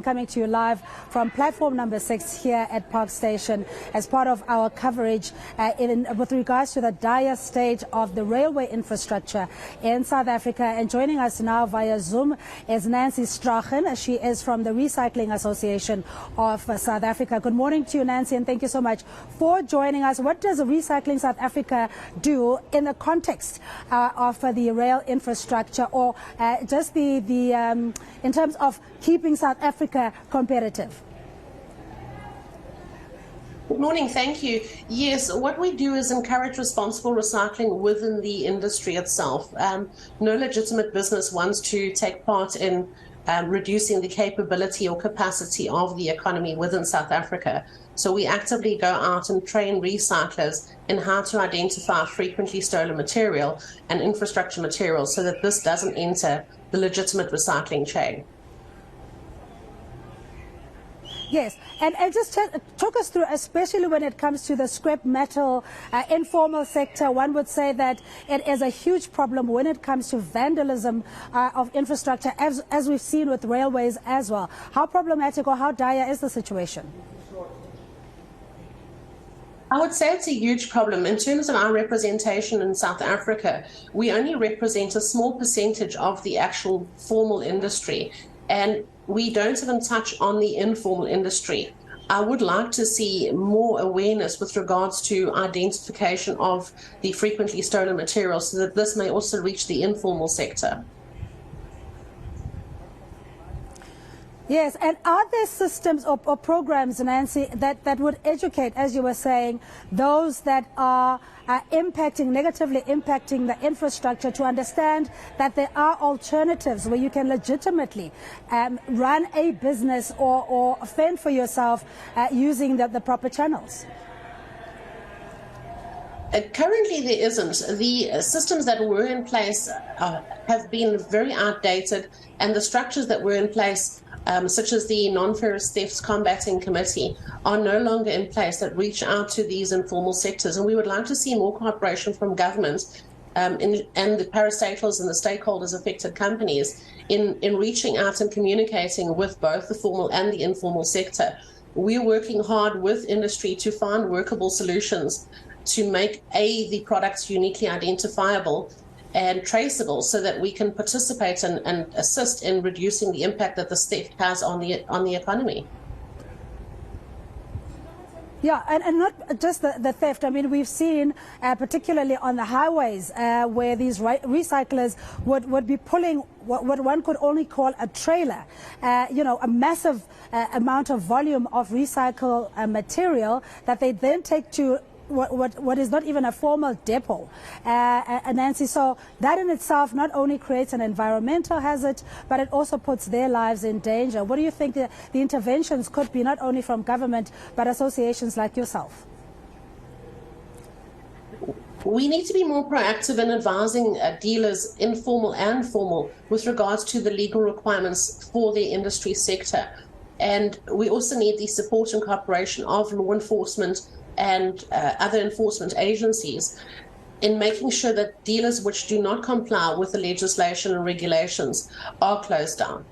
Coming to you live from platform number 6 here at Park Station as part of our coverage with regards to the dire state of the railway infrastructure in South Africa. And joining us now via Zoom is Nancy Strachan. She is from the Recycling Association of South Africa. Good morning to you, Nancy, and thank you so much for joining us. What does Recycling South Africa do in the context of the rail infrastructure, or just in terms of keeping South Africa competitive? Good morning, thank you. Yes, what we do is encourage responsible recycling within the industry itself. No legitimate business wants to take part in reducing the capability or capacity of the economy within South Africa. So we actively go out and train recyclers in how to identify frequently stolen material and infrastructure material so that this doesn't enter the legitimate recycling chain. Yes, and just talk us through, especially when it comes to the scrap metal informal sector. One would say that it is a huge problem when it comes to vandalism of infrastructure, as we've seen with railways as well. How problematic or how dire is the situation? I would say it's a huge problem. In terms of our representation in South Africa, we only represent a small percentage of the actual formal industry, and we don't even touch on the informal industry. I would like to see more awareness with regards to identification of the frequently stolen materials so that this may also reach the informal sector. Yes, and are there systems or programs, Nancy, that would educate, as you were saying, those that are negatively impacting the infrastructure to understand that there are alternatives where you can legitimately run a business or fend for yourself using the proper channels? Currently, there isn't. The systems that were in place have been very outdated, and the structures that were in place, such as the Non-Ferrous Thefts Combating Committee, are no longer in place that reach out to these informal sectors. And we would like to see more cooperation from government and the parastatals and the stakeholders affected companies in reaching out and communicating with both the formal and the informal sector. We're working hard with industry to find workable solutions to make the products uniquely identifiable and traceable so that we can participate and assist in reducing the impact that this theft has on the economy. Yeah, and not just the theft. I mean, we've seen, particularly on the highways, where these recyclers would be pulling what one could only call a trailer, a massive amount of volume of recycled material that they then take to what is not even a formal depot, Nancy. So that in itself not only creates an environmental hazard, but it also puts their lives in danger. What do you think the interventions could be, not only from government, but associations like yourself? We need to be more proactive in advising dealers, informal and formal, with regards to the legal requirements for the industry sector. And we also need the support and cooperation of law enforcement and other enforcement agencies in making sure that dealers which do not comply with the legislation and regulations are closed down.